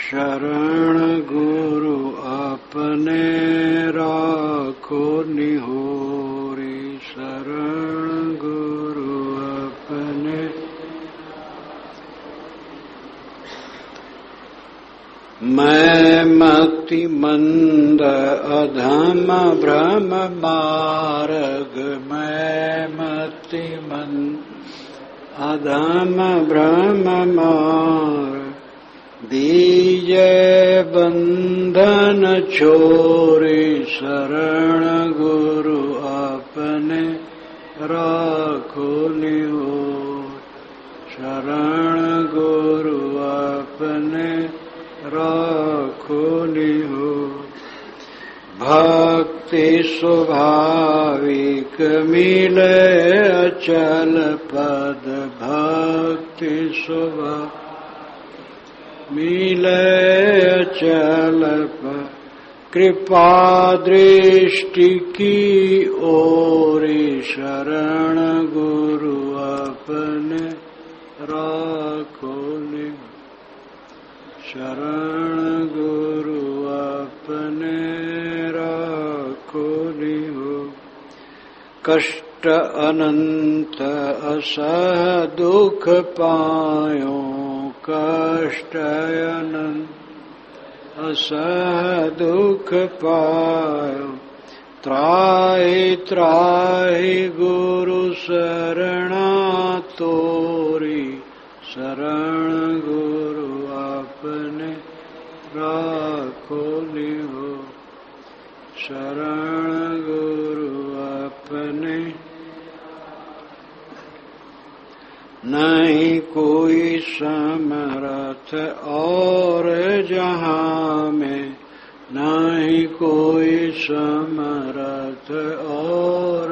शरण गुरु अपने राखो निहोरी। शरण गुरु अपने। मैं मति मंद अधम भ्रम मार्ग। मैं मति मंद अधम भ्रम मार्ग। दीजे बंधन छोरी। शरण गुरु अपने राखो निहोर। शरण गुरु अपने राखो निहोर। भक्ति स्वाभाविक मिले अचल पद। भक्ति स्वाभाविक मिले अचल पद। कृपा दृष्टि की ओरी। शरण गुरु अपने राखो निहोर। शरण गुरु अपने राखो निहोर। कष्ट अनंत असह दुख पायो। कष्ट अनंत असह दुख पायो। त्राहि त्राहि गुरु शरणा तोरी। शरण गुरु अपने राखो निहोर। शरण गुरु अपने। नहीं कोई समर्थ और जहाँ में। नहीं कोई समर्थ और।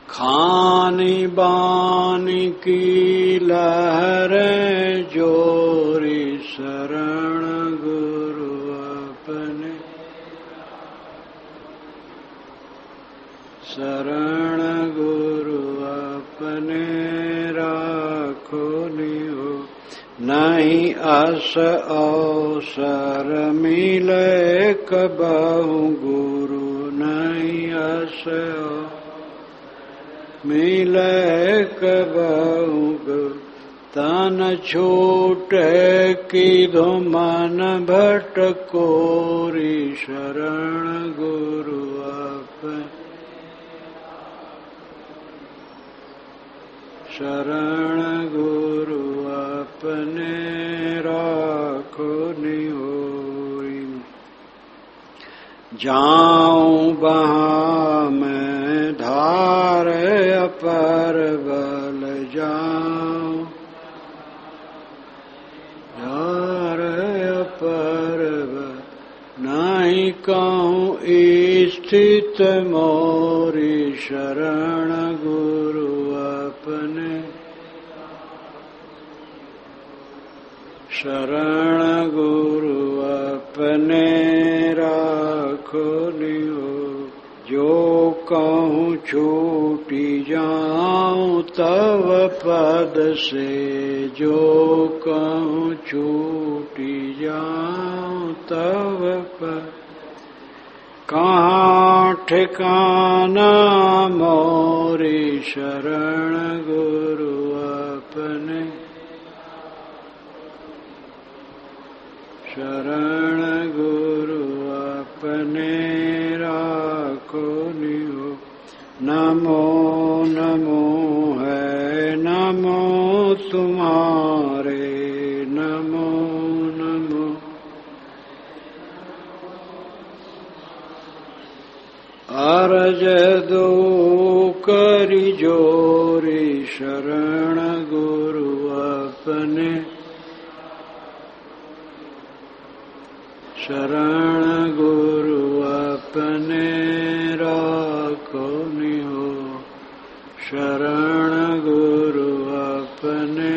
खानी बानी की लहरें जोरी। शरण गुरु अपने। शरण गुरु अपने राखो निहोर। नहीं अस अवसर मिले कबहु गुरु। नहीं अस मिले कबहु गुरु। तन छूटे किधो मन भटकोरी। शरण गुरु अपने। शरण गुरु अपने राखो निहोरी। जाऊं बहाँ मैं धार अपर बल। जाऊं धार अपर बल। नहीं कहूँ स्थित मोरी। शरण गुरु अपने। शरण गुरु अपने राखो निहोर। जो कहूँ छूटी जाऊं तव पद से। जो कहूँ छूटी जाऊं तव पद। कहाँ ठिकाना मोरी। शरण गुरु अपने। शरण गुरु अपने राखो निहोर। नमो नमो है नमो तुम्हारे। नमो नमो अरज दो करी जोरी। शरण गुरु अपने। शरण गुरु अपने राखो निहोर। शरण गुरु अपने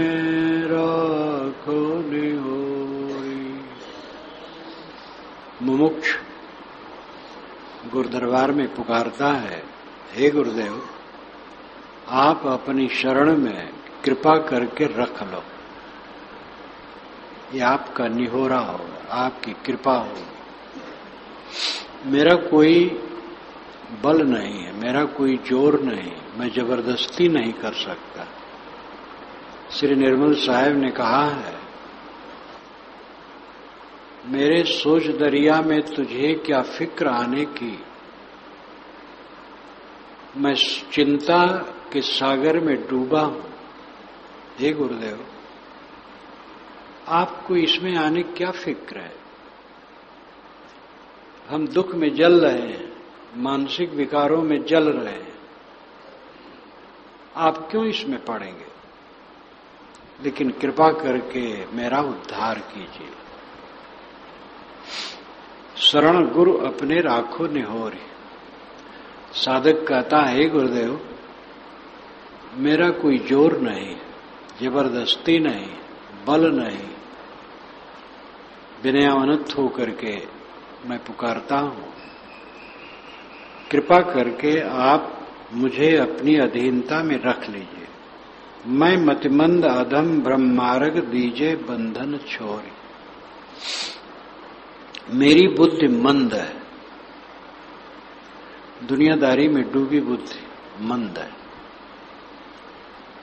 राखो निहोरी। मुमुक्ष गुरुदरबार में पुकारता है, हे गुरुदेव, आप अपनी शरण में कृपा करके रख लो। ये आपका निहोरा होगा, आपकी कृपा होगी। मेरा कोई बल नहीं है, मेरा कोई जोर नहीं, मैं जबरदस्ती नहीं कर सकता। श्री निर्मल साहब ने कहा है, मेरे सोच दरिया में तुझे क्या फिक्र आने की, मैं चिंता के सागर में डूबा हूं। हे गुरुदेव, आपको इसमें आने क्या फिक्र है? हम दुख में जल रहे हैं, मानसिक विकारों में जल रहे हैं, आप क्यों इसमें पड़ेंगे? लेकिन कृपा करके मेरा उद्धार कीजिए। शरण गुरु अपने राखो निहोरी। साधक कहता है, गुरुदेव मेरा कोई जोर नहीं, जबरदस्ती नहीं, बल नहीं, विनयावनत होकर के मैं पुकारता हूं, कृपा करके आप मुझे अपनी अधीनता में रख लीजिए। मैं मतिमंद अधम ब्रह्मार्ग दीजे बंधन छोरी। मेरी बुद्धि मंद है, दुनियादारी में डूबी बुद्धि मंद है,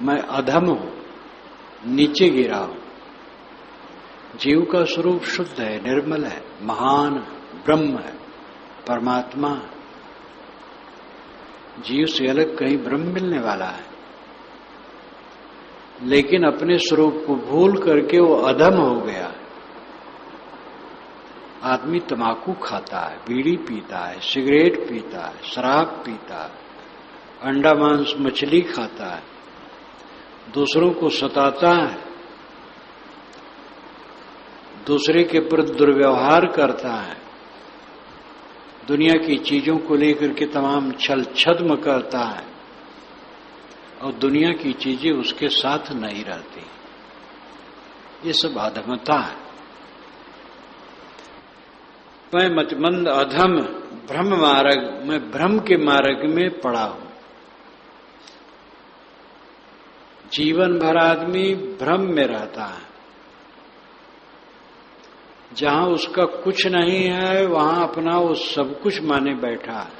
मैं अधम हूं, नीचे गिरा हूं। जीव का स्वरूप शुद्ध है, निर्मल है, महान ब्रह्म है, परमात्मा है। जीव से अलग कहीं ब्रह्म मिलने वाला है, लेकिन अपने स्वरूप को भूल करके वो अधम हो गया। आदमी तंबाकू खाता है, बीड़ी पीता है, सिगरेट पीता है, शराब पीता है, अंडा मांस मछली खाता है, दूसरों को सताता है, दूसरे के प्रति दुर्व्यवहार करता है, दुनिया की चीजों को लेकर के तमाम छल छद्म करता है, और दुनिया की चीजें उसके साथ नहीं रहती। ये सब अधमता है। मैं मतमंद अधम ब्रह्म मार्ग, मैं भ्रम के मार्ग में पड़ा हूं। जीवन भर आदमी भ्रम में रहता है। जहां उसका कुछ नहीं है वहां अपना वो सब कुछ माने बैठा है,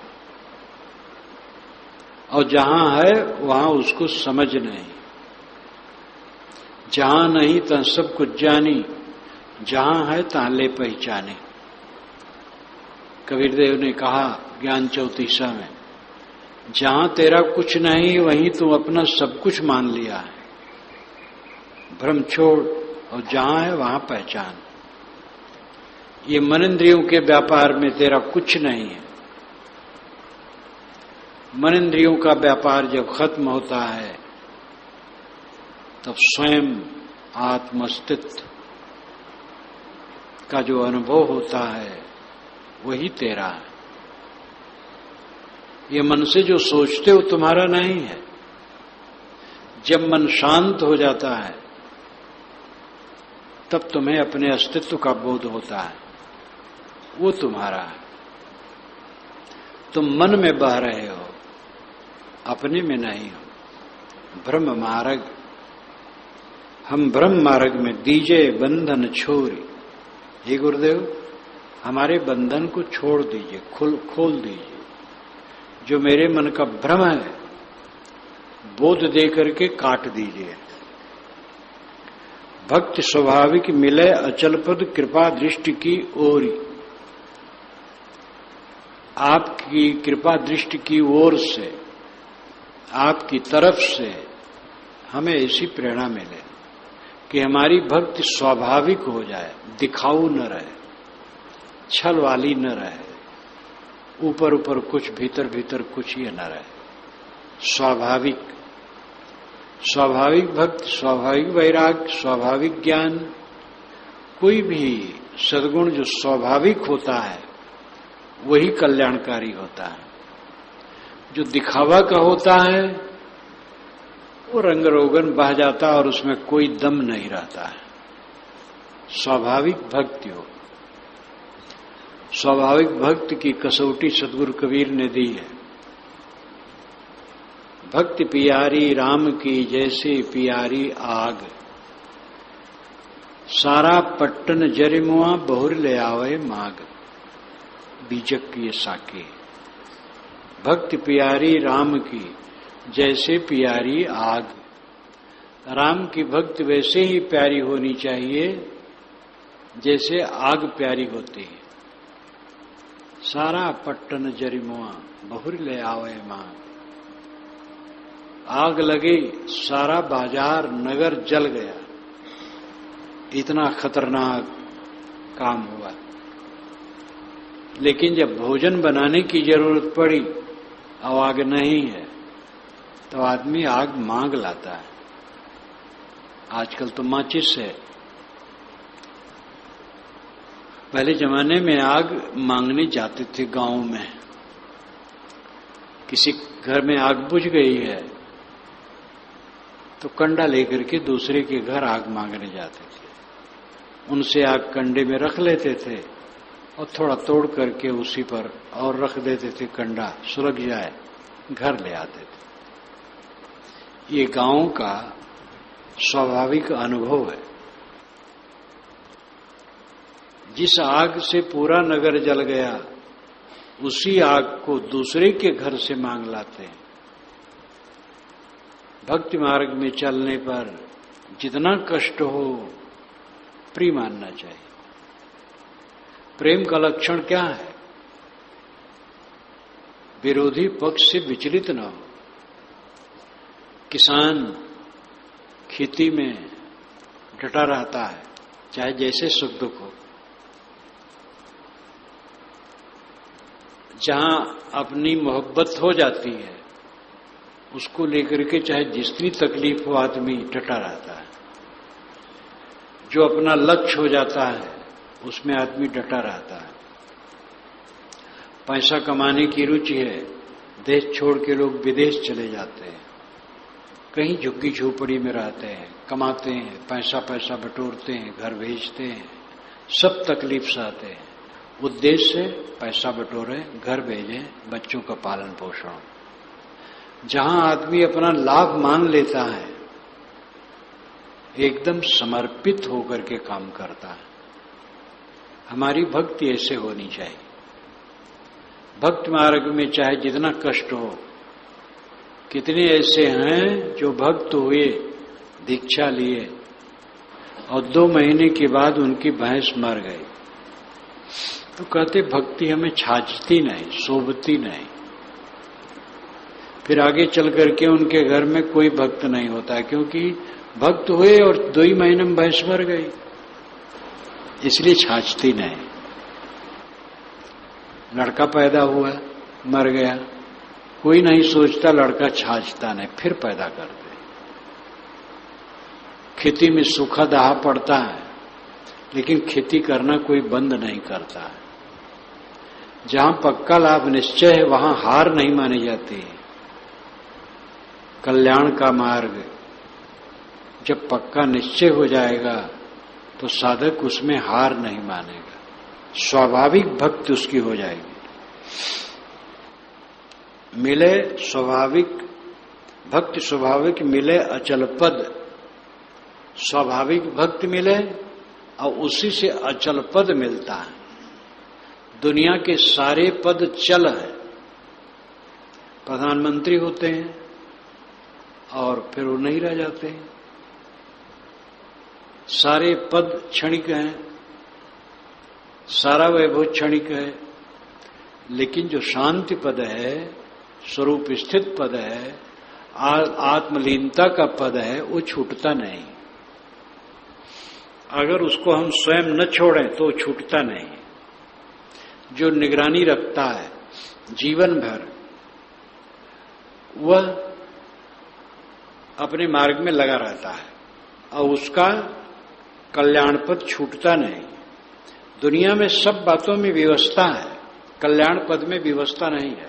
और जहां है वहां उसको समझ नहीं। जहां नहीं तहां सब कुछ जानी, जहां है तहां ले पहचाने। कबीरदेव ने कहा ज्ञान चौतीसा में, जहां तेरा कुछ नहीं वहीं तू अपना सब कुछ मान लिया है। भ्रम छोड़ और जहां है वहां पहचान। ये मन इंद्रियों के व्यापार में तेरा कुछ नहीं है। मन इंद्रियों का व्यापार जब खत्म होता है तब स्वयं आत्मस्तित्व का जो अनुभव होता है वही तेरा है। ये मन से जो सोचते हो तुम्हारा नहीं है। जब मन शांत हो जाता है तब तुम्हें अपने अस्तित्व का बोध होता है, वो तुम्हारा है। तुम मन में बह रहे हो, अपने में नहीं हो। ब्रह्म मार्ग, हम ब्रह्म मार्ग में दीजे बंधन छोरी। हे गुरुदेव, हमारे बंधन को छोड़ दीजिए, खोल दीजिए। जो मेरे मन का भ्रम है बोध दे करके काट दीजिए। भक्त स्वाभाविक मिले अचल पद कृपा दृष्टि की ओरी। आपकी कृपा दृष्टि की ओर से, आपकी तरफ से हमें ऐसी प्रेरणा मिले कि हमारी भक्ति स्वाभाविक हो जाए, दिखाऊ न रहे, छल वाली न रहे, ऊपर ऊपर कुछ भीतर भीतर कुछ ये न रहे। स्वाभाविक भक्ति, स्वाभाविक वैराग, स्वाभाविक ज्ञान। कोई भी सद्गुण जो स्वाभाविक होता है वही कल्याणकारी होता है। जो दिखावा का होता है वो रंग रोगन बह जाता है और उसमें कोई दम नहीं रहता है। स्वाभाविक भक्ति हो। स्वाभाविक भक्ति की कसौटी सतगुरु कबीर ने दी है। भक्ति पियारी राम की जैसे पियारी आग। सारा पट्टन जरिमुआ बहुर ले आवे माग, बीजक की ये साके। भक्ति प्यारी राम की जैसे प्यारी आग। राम की भक्ति वैसे ही प्यारी होनी चाहिए जैसे आग प्यारी होती है। सारा पट्टन जरिमुआ बहुर ले आवे मां। आग लगी, सारा बाजार नगर जल गया, इतना खतरनाक काम हुआ। लेकिन जब भोजन बनाने की जरूरत पड़ी, अब आग नहीं है, तो आदमी आग मांग लाता है। आजकल तो माचिस है, पहले जमाने में आग मांगने जाते थे गांव में। किसी घर में आग बुझ गई है तो कंडा लेकर के दूसरे के घर आग मांगने जाते थे। उनसे आग कंडे में रख लेते थे और थोड़ा तोड़ करके उसी पर और रख देते थे, कंडा सुलग जाए, घर ले आते थे। ये गांव का स्वाभाविक अनुभव है। जिस आग से पूरा नगर जल गया, उसी आग को दूसरे के घर से मांग लाते हैं। भक्ति मार्ग में चलने पर जितना कष्ट हो, प्रिय मानना चाहिए। प्रेम का लक्षण क्या है? विरोधी पक्ष से विचलित न हो। किसान खेती में डटा रहता है, चाहे जैसे सुख दुख हो। जहां अपनी मोहब्बत हो जाती है, उसको लेकर के चाहे जितनी तकलीफ हो, आदमी डटा रहता है। जो अपना लक्ष्य हो जाता है, उसमें आदमी डटा रहता है। पैसा कमाने की रुचि है, देश छोड़ के लोग विदेश चले जाते हैं, कहीं झुग्गी झोपड़ी में रहते हैं, कमाते हैं, पैसा बटोरते हैं, घर भेजते हैं, सब तकलीफ सहते हैं। उद्देश्य है पैसा बटोरे, घर भेजे, बच्चों का पालन पोषण। जहां आदमी अपना लाभ मान लेता है, एकदम समर्पित होकर के काम करता है। हमारी भक्ति ऐसे होनी चाहिए। भक्ति मार्ग में चाहे जितना कष्ट हो, कितने ऐसे हैं जो भक्त हुए, दीक्षा लिए और 2 महीने के बाद उनकी भैंस मर गई, तो कहते भक्ति हमें छाछती नहीं, शोभती नहीं। फिर आगे चल करके उनके घर में कोई भक्त नहीं होता, क्योंकि भक्त हुए और 2 ही महीने में भैंस मर गई, इसलिए छाछती नहीं। लड़का पैदा हुआ, मर गया, कोई नहीं सोचता लड़का छाछता नहीं, फिर पैदा कर दे। खेती में सूखा दाह पड़ता है, लेकिन खेती करना कोई बंद नहीं करता है। जहां पक्का लाभ निश्चय है, वहां हार नहीं मानी जाती। कल्याण का मार्ग जब पक्का निश्चय हो जाएगा, तो साधक उसमें हार नहीं मानेगा, स्वाभाविक भक्ति उसकी हो जाएगी। मिले स्वाभाविक भक्ति, स्वाभाविक मिले अचल पद। स्वाभाविक भक्ति मिले और उसी से अचल पद मिलता है। दुनिया के सारे पद चल है, प्रधानमंत्री होते हैं और फिर वो नहीं रह जाते हैं। सारे पद क्षणिक हैं, सारा वैभव क्षणिक है, लेकिन जो शांति पद है, स्वरूप स्थित पद है, आत्मलीनता का पद है, वो छूटता नहीं। अगर उसको हम स्वयं न छोड़ें तो छूटता नहीं। जो निगरानी रखता है जीवन भर, वह अपने मार्ग में लगा रहता है और उसका कल्याण पद छूटता नहीं। दुनिया में सब बातों में व्यवस्था है, कल्याण पद में व्यवस्था नहीं है।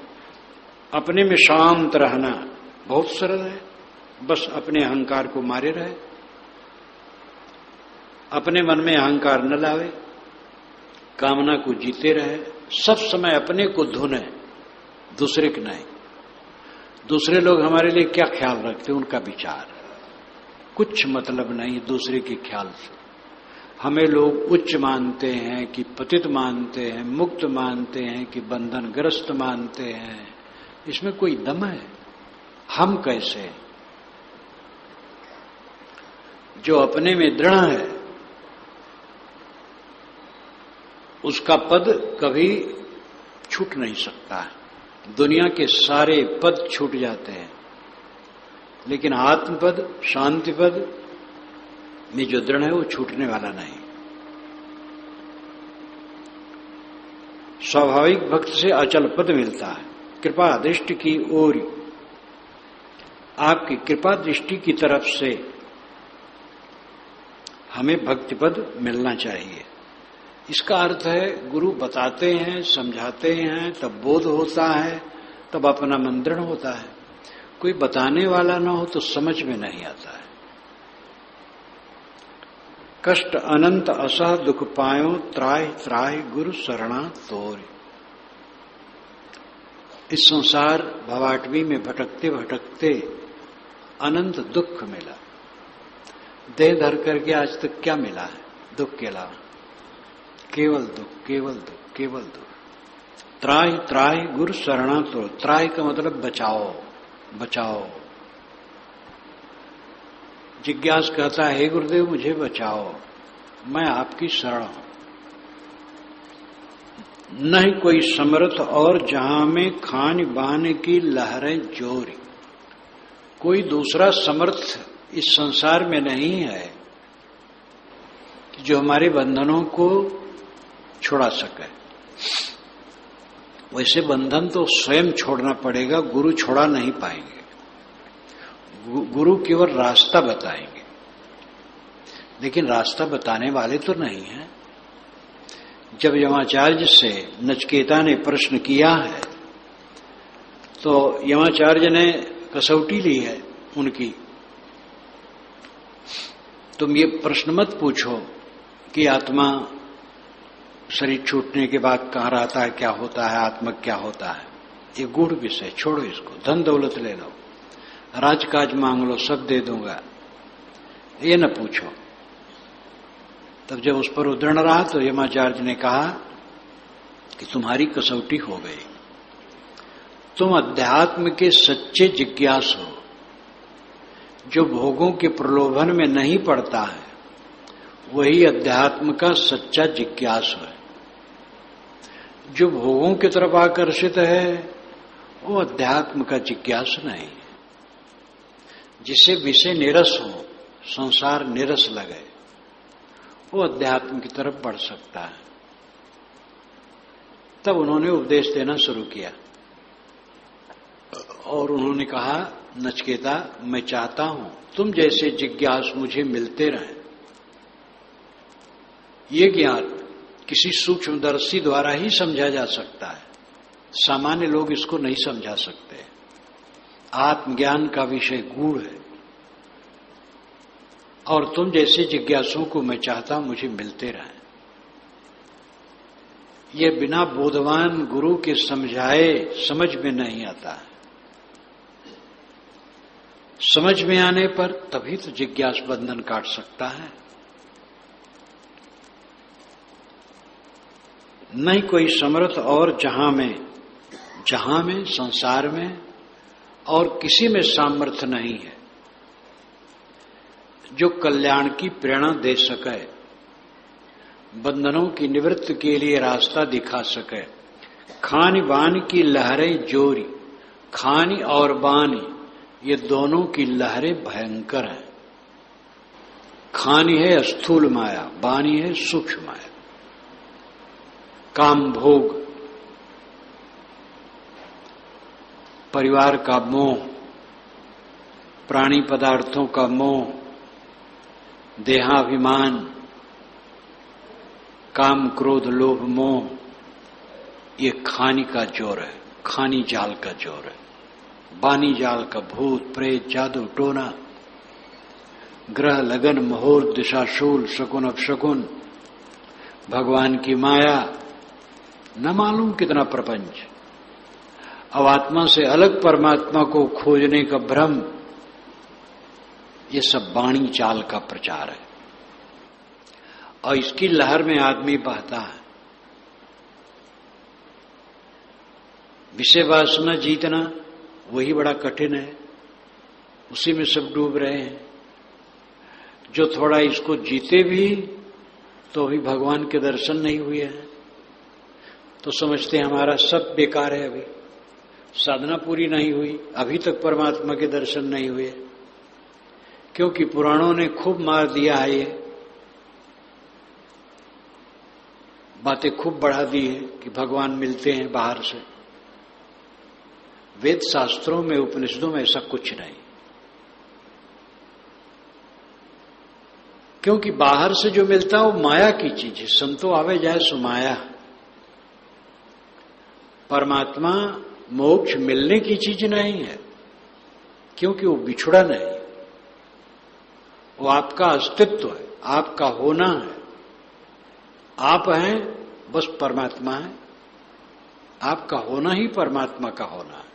अपने में शांत रहना बहुत सरल है, बस अपने अहंकार को मारे रहे, अपने मन में अहंकार न लावे, कामना को जीते रहे, सब समय अपने को धुने, दूसरे के नहीं। दूसरे लोग हमारे लिए क्या ख्याल रखते, उनका विचार, कुछ मतलब नहीं दूसरे के ख्याल से। हमें लोग उच्च मानते हैं कि पतित मानते हैं, मुक्त मानते हैं कि बंधनग्रस्त मानते हैं, इसमें कोई दम है? हम कैसे? जो अपने में दृढ़ है उसका पद कभी छूट नहीं सकता है। दुनिया के सारे पद छूट जाते हैं, लेकिन आत्मपद, शांति पद में जो दृढ़ है वो छूटने वाला नहीं। स्वाभाविक भक्त से अचल पद मिलता है। कृपा दृष्टि की ओर, आपकी कृपा दृष्टि की तरफ से हमें भक्ति पद मिलना चाहिए। इसका अर्थ है गुरु बताते हैं, समझाते हैं, तब बोध होता है, तब अपना मन दृढ़ होता है। कोई बताने वाला ना हो तो समझ में नहीं आता है। कष्ट अनंत असह दुख पायो, त्राहि त्राहि गुरु शरणा तोर। इस संसार भवाटवी में भटकते भटकते अनंत दुख मिला। देह धर करके आज तक क्या मिला है? दुख के अलावा केवल दुख, केवल दुख, केवल दुख। त्राहि त्राहि गुरु शरणा तोर। त्राहि का मतलब बचाओ, बचाओ। जिज्ञास कहता है, हे गुरुदेव मुझे बचाओ, मैं आपकी शरण हूं। नहीं कोई समर्थ और जहां में खान बान की लहरें जोरी। कोई दूसरा समर्थ इस संसार में नहीं है कि जो हमारे बंधनों को छुड़ा सके। वैसे बंधन तो स्वयं छोड़ना पड़ेगा, गुरु छुड़ा नहीं पाएंगे। गुरु केवल रास्ता बताएंगे, लेकिन रास्ता बताने वाले तो नहीं है। जब यमाचार्य से नचिकेता ने प्रश्न किया है तो यमाचार्य ने कसौटी ली है उनकी, तुम ये प्रश्न मत पूछो कि आत्मा शरीर छूटने के बाद कहाँ रहता है, क्या होता है, आत्मा क्या होता है। ये गूढ़ विषय, छोड़ो इसको। धन दौलत ले लो, राजकाज मांग लो, सब दे दूंगा, ये न पूछो। तब जब उस पर उदृढ़ रहा तो यमाचार्य ने कहा कि तुम्हारी कसौटी हो गई। तुम अध्यात्म के सच्चे जिज्ञासु हो। जो भोगों के प्रलोभन में नहीं पड़ता है वही अध्यात्म का सच्चा जिज्ञासु है। जो भोगों की तरफ आकर्षित है वो अध्यात्म का जिज्ञासु नहीं है। जिसे विषय निरस हो, संसार निरस लगे, वो अध्यात्म की तरफ बढ़ सकता है। तब उन्होंने उपदेश देना शुरू किया और उन्होंने कहा, नचिकेता मैं चाहता हूं तुम जैसे जिज्ञासु मुझे मिलते रहें। ये ज्ञान किसी सूक्ष्मदर्शी द्वारा ही समझा जा सकता है, सामान्य लोग इसको नहीं समझा सकते। आत्मज्ञान का विषय गूढ़ है और तुम जैसे जिज्ञासुओं को मैं चाहता हूं मुझे मिलते रहें। यह बिना बोधवान गुरु के समझाए समझ में नहीं आता है। समझ में आने पर तभी तो जिज्ञास बंधन काट सकता है। नहीं कोई समर्थ और जहां में संसार में और किसी में सामर्थ्य नहीं है जो कल्याण की प्रेरणा दे सके, बंधनों की निवृत्ति के लिए रास्ता दिखा सके। खानी बानी की लहरें जोरी। खानी और बानी ये दोनों की लहरें भयंकर हैं। खानी है स्थूल माया, बानी है सूक्ष्म माया। काम भोग, परिवार का मोह, प्राणी पदार्थों का मोह, देहाभिमान, काम क्रोध लोभ मोह, ये खानी का जोर है, खानी जाल का जोर है। बानी जाल का भूत प्रेत जादू टोना, ग्रह लगन मुहूर्त दिशाशूल शकुन अपशकुन, भगवान की माया, न मालूम कितना प्रपंच। अब आत्मा से अलग परमात्मा को खोजने का भ्रम, ये सब बाणी चाल का प्रचार है। और इसकी लहर में आदमी बहता है। विषय वासना जीतना वही बड़ा कठिन है, उसी में सब डूब रहे हैं। जो थोड़ा इसको जीते भी तो अभी भगवान के दर्शन नहीं हुए हैं, तो समझते हैं हमारा सब बेकार है, अभी साधना पूरी नहीं हुई, अभी तक परमात्मा के दर्शन नहीं हुए। क्योंकि पुराणों ने खूब मार दिया है, ये बातें खूब बढ़ा दी है कि भगवान मिलते हैं बाहर से। वेद शास्त्रों में, उपनिषदों में ऐसा कुछ नहीं। क्योंकि बाहर से जो मिलता है वो माया की चीज है, संतो आवे जाए सो माया। परमात्मा मोक्ष मिलने की चीज नहीं है, क्योंकि वो बिछुड़ा नहीं, वो आपका अस्तित्व है, आपका होना है। आप हैं बस परमात्मा है, आपका होना ही परमात्मा का होना है।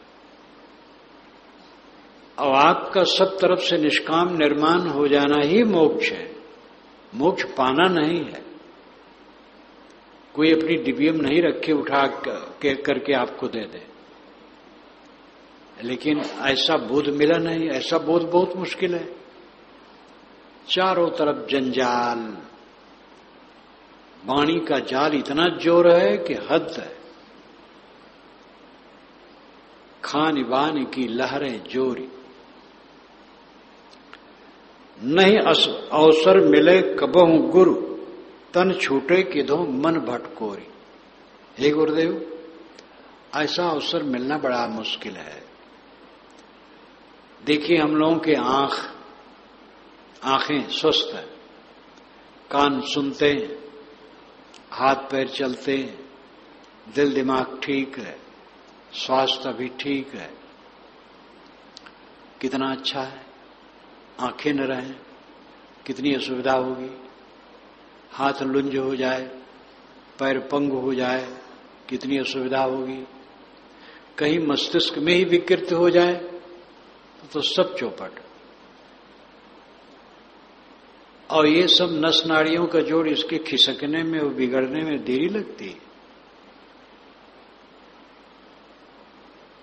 और आपका सब तरफ से निष्काम निर्माण हो जाना ही मोक्ष है, मोक्ष पाना नहीं है। कोई अपनी डिबियम नहीं रखे उठा करके आपको दे दे, लेकिन ऐसा बोध मिला नहीं। ऐसा बोध बहुत मुश्किल है। चारों तरफ जंजाल, वाणी का जाल इतना जोर है कि हद है। खान बान की लहरें जोरी, नहीं अवसर मिले कबहू गुरु, तन छूटे किधो मन भटकोरी। हे गुरुदेव, ऐसा अवसर मिलना बड़ा मुश्किल है। देखिए, हम लोगों के आंखें स्वस्थ है, कान सुनते हैं, हाथ पैर चलते हैं, दिल दिमाग ठीक है, स्वास्थ्य भी ठीक है। कितना अच्छा है। आंखें न रहें कितनी असुविधा होगी। हाथ लुंज हो जाए, पैर पंगु हो जाए, कितनी असुविधा होगी। कहीं मस्तिष्क में ही विकृत हो जाए तो सब चौपट। और ये सब नस नाड़ियों का जोड़ इसके खिसकने में और बिगड़ने में देरी लगती है।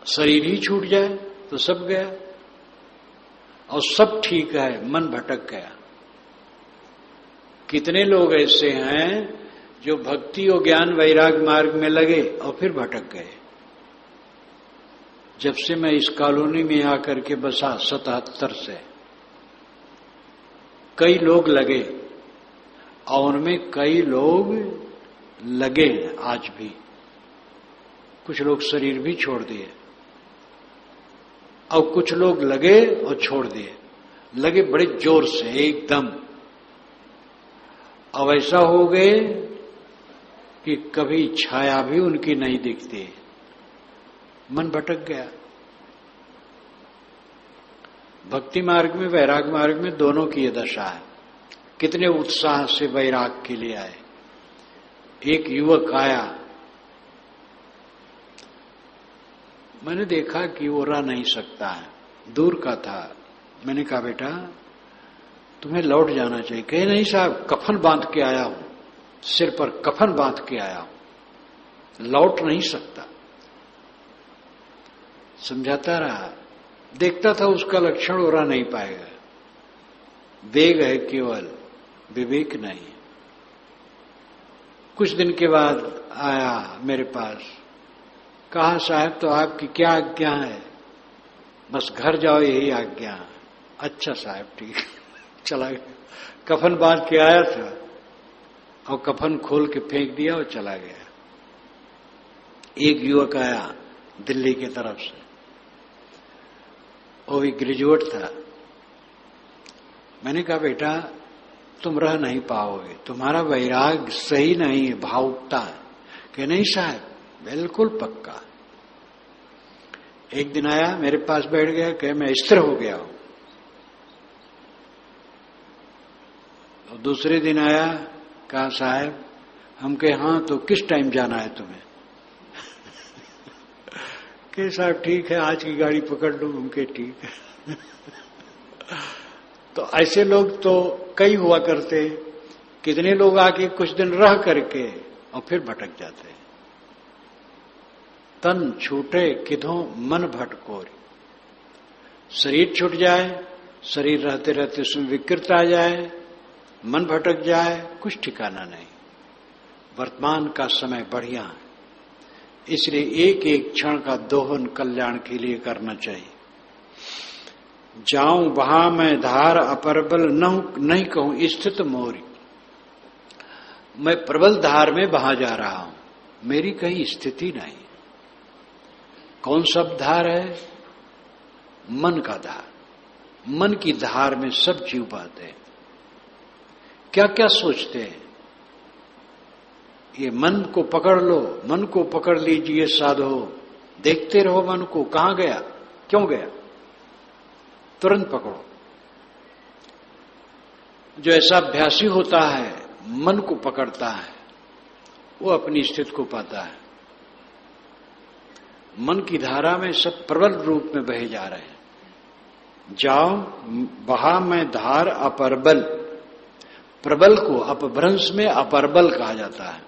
शरीर ही छूट जाए तो सब गया, और सब ठीक है, मन भटक गया। कितने लोग ऐसे हैं जो भक्ति और ज्ञान वैराग मार्ग में लगे और फिर भटक गए। जब से मैं इस कॉलोनी में आकर के बसा 77 से, कई लोग लगे, और उनमें कई लोग लगे आज भी। कुछ लोग शरीर भी छोड़ दिए, और कुछ लोग लगे और छोड़ दिए। लगे बड़े जोर से एकदम, अब ऐसा हो गए कि कभी छाया भी उनकी नहीं दिखती। मन भटक गया। भक्ति मार्ग में, वैराग मार्ग में दोनों की ये दशा है। कितने उत्साह से वैराग के लिए आए। एक युवक आया, मैंने देखा कि वो रह नहीं सकता है, दूर का था। मैंने कहा, बेटा तुम्हें लौट जाना चाहिए। कहे, नहीं साहब, कफन बांध के आया हूं, सिर पर कफन बांध के आया हूं, लौट नहीं सकता। समझाता रहा, देखता था उसका लक्षण हो रहा नहीं पाएगा। वेग है केवल, विवेक नहीं। कुछ दिन के बाद आया मेरे पास, कहा, साहब तो आपकी क्या आज्ञा है? बस घर जाओ, यही आज्ञा है। अच्छा साहब, ठीक। चला गया। कफन बांध के आया था और कफन खोल के फेंक दिया और चला गया। एक युवक आया दिल्ली की तरफ से, वो भी ग्रेजुएट था। मैंने कहा, बेटा तुम रह नहीं पाओगे, तुम्हारा वैराग सही नहीं है, भावुकता है। कि नहीं साहब, बिल्कुल पक्का। एक दिन आया मेरे पास बैठ गया, कहे मैं स्थिर हो गया हूं। और दूसरे दिन आया, कहा साहब, हम कहे हाँ, तो किस टाइम जाना है तुम्हें? कि साहब ठीक है, आज की गाड़ी पकड़ लूं। उनके ठीक है। तो ऐसे लोग तो कई हुआ करते कितने लोग आके कुछ दिन रह करके और फिर भटक जाते हैं। तन छूटे किधों मन भटकोरी, शरीर छूट जाए, शरीर रहते रहते उसमें विकृत आ जाए, मन भटक जाए, कुछ ठिकाना नहीं। वर्तमान का समय बढ़िया है, इसलिए एक एक क्षण का दोहन कल्याण के लिए करना चाहिए। जाऊं बहा मैं धार अपरबल नहीं कहूं स्थित मोरी, मैं प्रबल धार में बहा जा रहा हूं, मेरी कहीं स्थिति नहीं। कौन सा धार है? मन का धार। मन की धार में सब जीव पाते हैं। क्या क्या सोचते हैं? ये मन को पकड़ लो, मन को पकड़ लीजिए साधो, देखते रहो मन को, कहां गया, क्यों गया, तुरंत पकड़ो। जो ऐसा अभ्यासी होता है, मन को पकड़ता है, वो अपनी स्थिति को पाता है। मन की धारा में सब प्रबल रूप में बहे जा रहे हैं। जाओ बहा में धार अपरबल, प्रबल को अपभ्रंश में अपरबल कहा जाता है।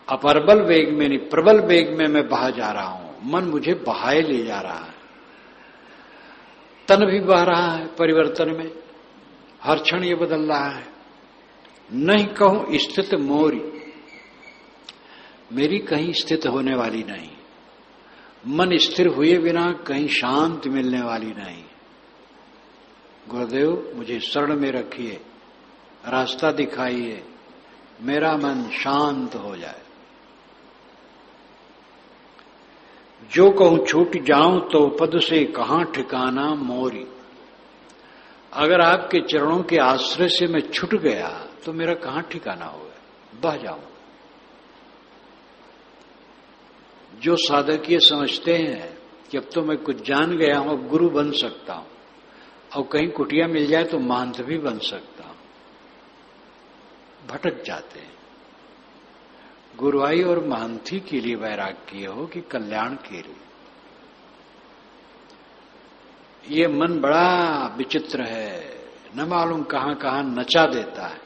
अपरबल वेग में नहीं, प्रबल वेग में मैं बहा जा रहा हूं, मन मुझे बहाए ले जा रहा है। तन भी बह रहा है परिवर्तन में, हर क्षण ये बदल रहा है। नहीं कहूं स्थित मोरी, मेरी कहीं स्थित होने वाली नहीं। मन स्थिर हुए बिना कहीं शांति मिलने वाली नहीं। गुरुदेव मुझे शरण में रखिए, रास्ता दिखाइए, मेरा मन शांत हो जाए। जो कहूं छूट जाऊं तो पद से कहां ठिकाना मोरी, अगर आपके चरणों के आश्रय से मैं छूट गया तो मेरा कहां ठिकाना होगा, बह जाऊं। जो साधक ये समझते हैं कि अब तो मैं कुछ जान गया हूं, अब गुरु बन सकता हूं, और कहीं कुटिया मिल जाए तो महंत भी बन सकता हूं, भटक जाते हैं। गुरुआई और महंती के लिए वैराग्य हो कि कल्याण के लिए। ये मन बड़ा विचित्र है, न मालूम कहां कहां नचा देता है।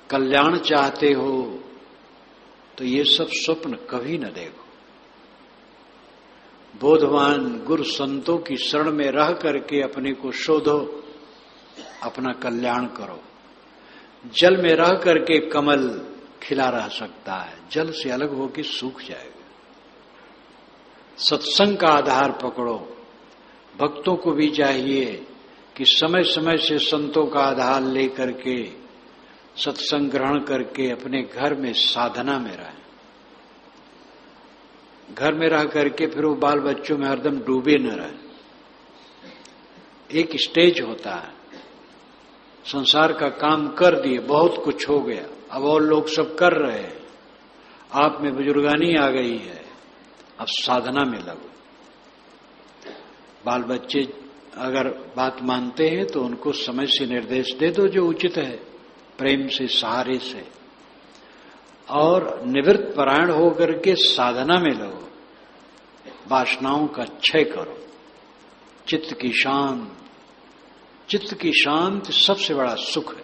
कल्याण चाहते हो तो ये सब स्वप्न कभी न देखो। बोधवान गुरु संतों की शरण में रह करके अपने को शोधो, अपना कल्याण करो। जल में रह करके कमल खिला रह सकता है, जल से अलग होकर सूख जाएगा। सत्संग का आधार पकड़ो। भक्तों को भी चाहिए कि समय समय से संतों का आधार लेकर के सत्संग ग्रहण करके अपने घर में साधना में रहें। घर में रह करके फिर वो बाल बच्चों में हरदम डूबे न रहें। एक स्टेज होता है, संसार का काम कर दिए, बहुत कुछ हो गया, अब और लोग सब कर रहे हैं, आप में बुजुर्गानी आ गई है, अब साधना में लगो। बाल बच्चे अगर बात मानते हैं तो उनको समय से निर्देश दे दो जो उचित है, प्रेम से, सहारे से, और निवृत्त परायण होकर के साधना में लगो। वासनाओं का क्षय करो। चित्त की शांति सबसे बड़ा सुख है।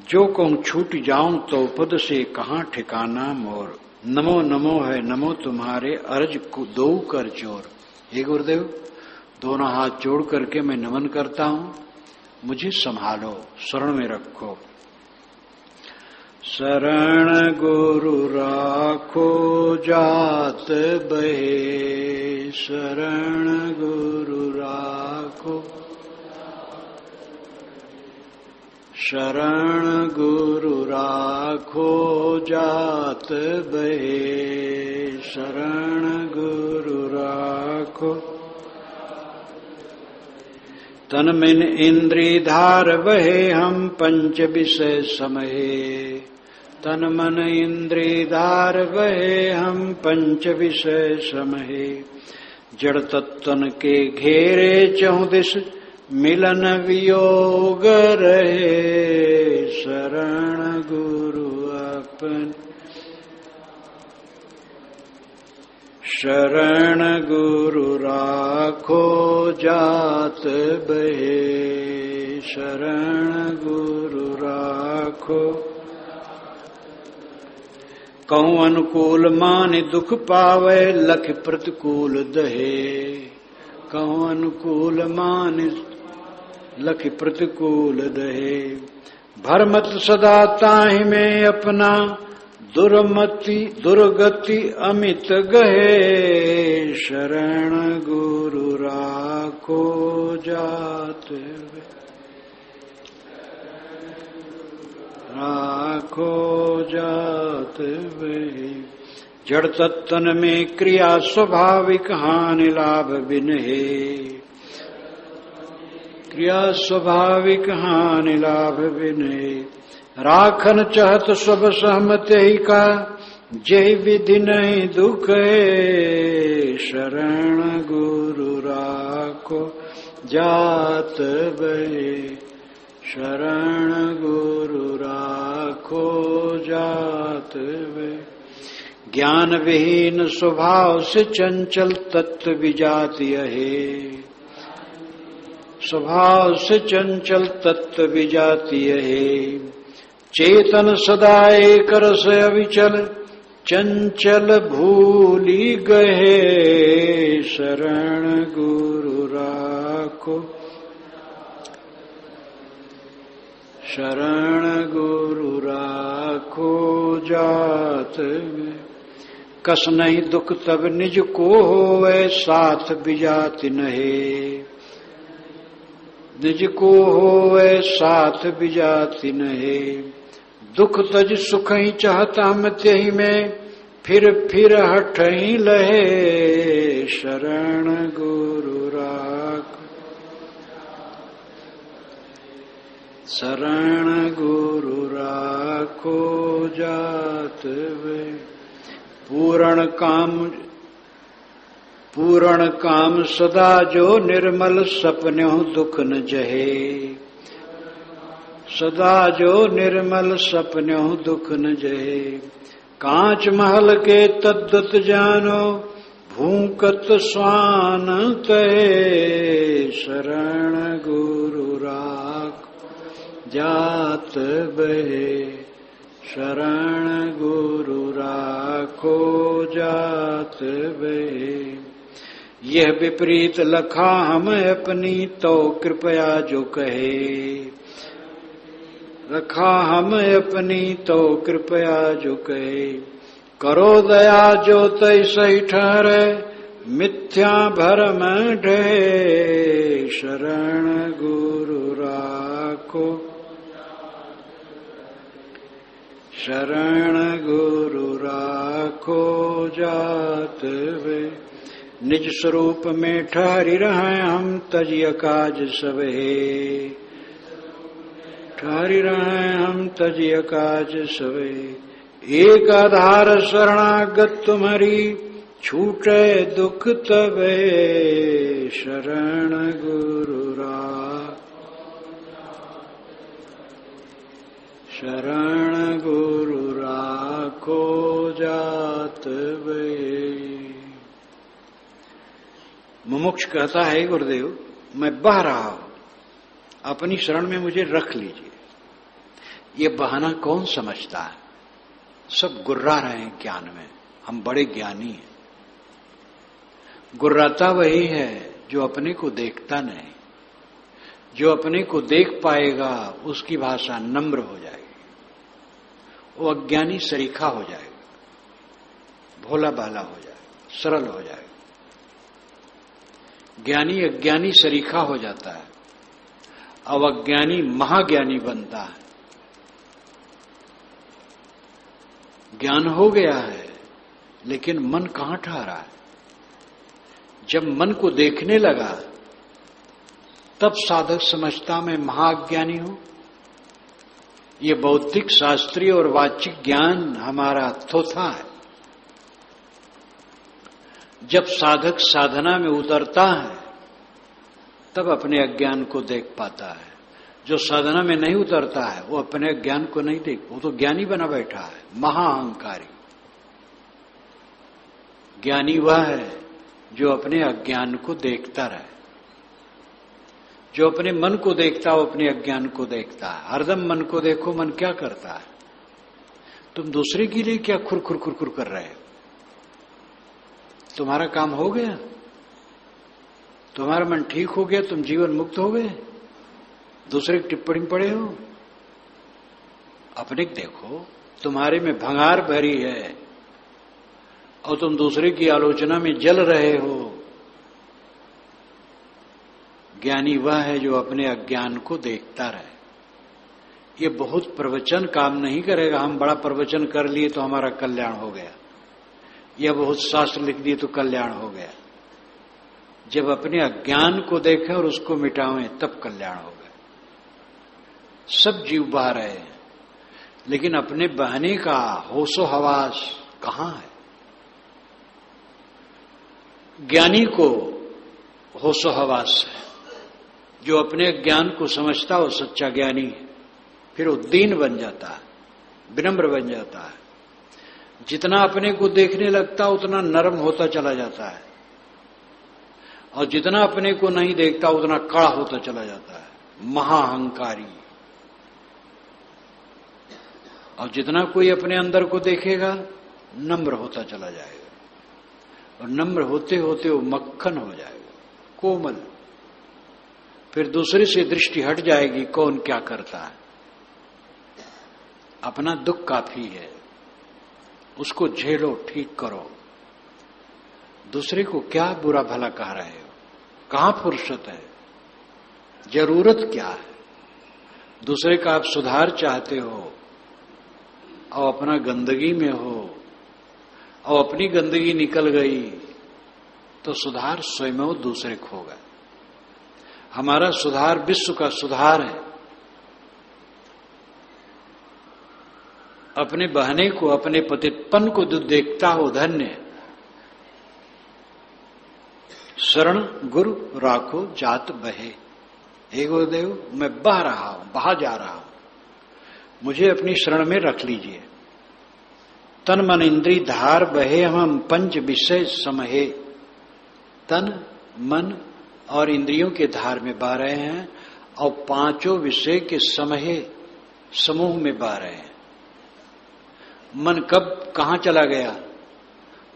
जो कहूं छूट जाऊं तो पद से कहां ठिकाना मोर, नमो नमो है नमो तुम्हारे अर्ज को दो कर जोर। हे गुरुदेव, दोनों हाथ जोड़ करके मैं नमन करता हूं, मुझे संभालो, शरण में रखो। शरण गुरु राखो जात बहे, शरण गुरु राखो, शरण गुरु राखो जात बहे, शरण गुरु राखो। तन मन इंद्रिय धार बहे हम पंच विषय समहे, तन मन इंद्रिय धार बहे हम पंच विषय समहे। जड़ तत्वन के घेरे चहुदिश मिलन वियोग रहे, शरण गुरु अपन, शरण गुरु राखो जात बहे, शरण गुरु राखो। कहूँ अनुकूल मान दुख पावे, लख प्रतिकूल दहे। कहूँ अनुकूल मान लख प्रतिकूल दहे। भरमत सदा ताहि में अपना, दुर्मति दुर्गति अमित गहे। शरण गुरु राखो जात, राखो जात वे। जड़ तत्तन में क्रिया स्वाभाविक, हानि लाभ बिनहे। क्रिया स्वाभाविक, हानि लाभ बिनहे। राखन चहत सब सहमत ही का, जय विधि नहीं दुख है। शरण गुरु राखो जात बहे, शरण गुरु राखो जात बहे। ज्ञान विहीन स्वभाव से चंचल, तत्व विजातीय है। स्वभाव से चंचल, तत्व विजातीय है। चेतन सदा एक रस अविचल, चंचल भूली गए। शरण गुरु राखो, शरण गुरु राखो जात में। कस नहीं दुख तब निज को होवे, साथ विजाति नहे। निज को होवे साथ विजाति नहे। दुख तज सुख ही चाहता हम त्यही में, फिर हठ ही लहे। शरण गुरु राख, शरण गुरु राखो जात वे। पूर्ण काम सदा जो निर्मल, सपन्यों दुख न जहे। सदा जो निर्मल, सपन्यों दुख न जहे। कांच महल के तद्दत जानो, भूकत स्वान तहे। शरण गुरु राख जात बहे, शरण गुरु राखो जात बहे। यह विपरीत लखा हम अपनी, तो कृपया जो कहे। रखा हम अपनी, तो कृपया जो कहे। करो दया जो तय सही ठहरे, मिथ्या भरम ढहे। शरण गुरु राखो, शरण गुरु राखो जात वे। निज स्वरूप में ठहरी रहे हम, तजिय काज सवे। ठहरी रहे हम, तजिय काज सवे। एक आधार शरणागत तुम्हारी, छूटे दुख तबे। शरण गुरु राख, शरण गुरु राखो जात वे। मुमुक्ष कहता है, गुरुदेव मैं बह रहा हूं, अपनी शरण में मुझे रख लीजिए। ये बहाना कौन समझता है? सब गुर्रा रहे हैं ज्ञान में, हम बड़े ज्ञानी हैं। गुर्राता वही है जो अपने को देखता नहीं। जो अपने को देख पाएगा उसकी भाषा नम्र हो जाएगी, वो अज्ञानी सरीखा हो जाएगा, भोला भाला हो जाएगा, सरल हो जाएगा। ज्ञानी अज्ञानी सरीखा हो जाता है, अब अज्ञानी महाज्ञानी बनता है। ज्ञान हो गया है लेकिन मन कहां ठहरा है? जब मन को देखने लगा तब साधक समझता मैं महाज्ञानी हूं। ये बौद्धिक शास्त्रीय और वाचिक ज्ञान हमारा थोथा है। जब साधक साधना में उतरता है तब अपने अज्ञान को देख पाता है। जो साधना में नहीं उतरता है वो अपने अज्ञान को नहीं देख, वो तो ज्ञानी बना बैठा है, महाअहंकारी। ज्ञानी वह है जो अपने अज्ञान को देखता रहे, जो अपने मन को देखता हो अपने अज्ञान को देखता है। हरदम मन को देखो, मन क्या करता है। तुम दूसरे के लिए क्या खुर खुर खुर खुर कर रहे हो? तुम्हारा काम हो गया, तुम्हारा मन ठीक हो गया, तुम जीवन मुक्त हो गए, दूसरे की टिप्पणी पड़े हो। अपने देखो, तुम्हारे में भंगार भरी है और तुम दूसरे की आलोचना में जल रहे हो। ज्ञानी वह है जो अपने अज्ञान को देखता रहे। ये बहुत प्रवचन काम नहीं करेगा। हम बड़ा प्रवचन कर लिए तो हमारा कल्याण हो गया, या बहुत शास्त्र लिख दिए तो कल्याण हो गया। जब अपने अज्ञान को देखें और उसको मिटावें तब कल्याण हो गया। सब जीव बह रहे हैं, लेकिन अपने बहने का होशो हवास कहां है? ज्ञानी को होशो हवास है। जो अपने ज्ञान को समझता हो सच्चा ज्ञानी है। फिर वो दीन बन जाता है, विनम्र बन जाता है। जितना अपने को देखने लगता उतना नरम होता चला जाता है, और जितना अपने को नहीं देखता उतना कड़ा होता चला जाता है, महाअहंकारी। और जितना कोई अपने अंदर को देखेगा नम्र होता चला जाएगा, और नम्र होते होते वो मक्खन हो जाएगा, कोमल। फिर दूसरे से दृष्टि हट जाएगी, कौन क्या करता है। अपना दुख काफी है, उसको झेलो, ठीक करो। दूसरे को क्या बुरा भला कह रहे हो? कहां फुर्सत है? जरूरत क्या है? दूसरे का आप सुधार चाहते हो और अपना गंदगी में हो, और अपनी गंदगी निकल गई तो सुधार स्वयं दूसरे को होगा। हमारा सुधार विश्व का सुधार है। अपने बहने को, अपने पतितपन को जो देखता हो धन्य। शरण गुरु राखो जात बहे। हे गुरुदेव, मैं बह रहा हूं, बहा जा रहा हूं, मुझे अपनी शरण में रख लीजिए। तन मन इंद्री धार बहे हम पंच विषय समहे। तन मन और इंद्रियों के धार में बह रहे हैं और पांचों विषय के समहे, समूह में बह रहे हैं। मन कब कहां चला गया?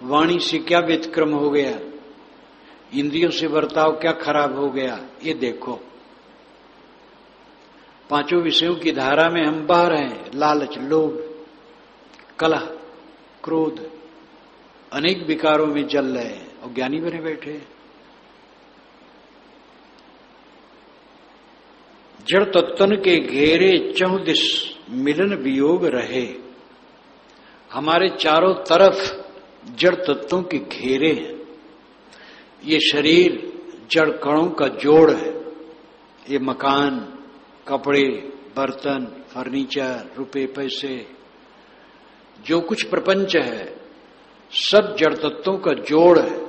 वाणी से क्या व्यतिक्रम हो गया? इंद्रियों से बर्ताव क्या खराब हो गया? ये देखो, पांचों विषयों की धारा में हम बह रहे हैं। लालच, लोभ, कलह, क्रोध, अनेक विकारों में जल रहे हैं और ज्ञानी बने बैठे हैं। जड़ तत्वन के घेरे चहुदिश मिलन वियोग रहे। हमारे चारों तरफ जड़ तत्वों के घेरे हैं। ये शरीर जड़ कणों का जोड़ है। ये मकान, कपड़े, बर्तन, फर्नीचर, रुपए पैसे, जो कुछ प्रपंच है सब जड़ तत्वों का जोड़ है।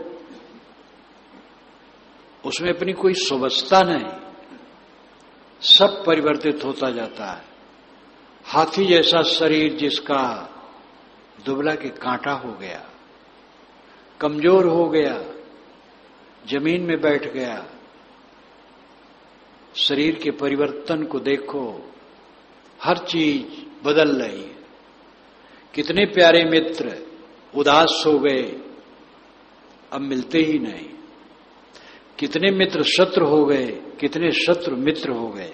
उसमें अपनी कोई सुवस्था नहीं, सब परिवर्तित होता जाता है। हाथी जैसा शरीर जिसका दुबला के कांटा हो गया, कमजोर हो गया, जमीन में बैठ गया। शरीर के परिवर्तन को देखो, हर चीज बदल रही है। कितने प्यारे मित्र उदास हो गए, अब मिलते ही नहीं। कितने मित्र शत्रु हो गए, कितने शत्रु मित्र हो गए,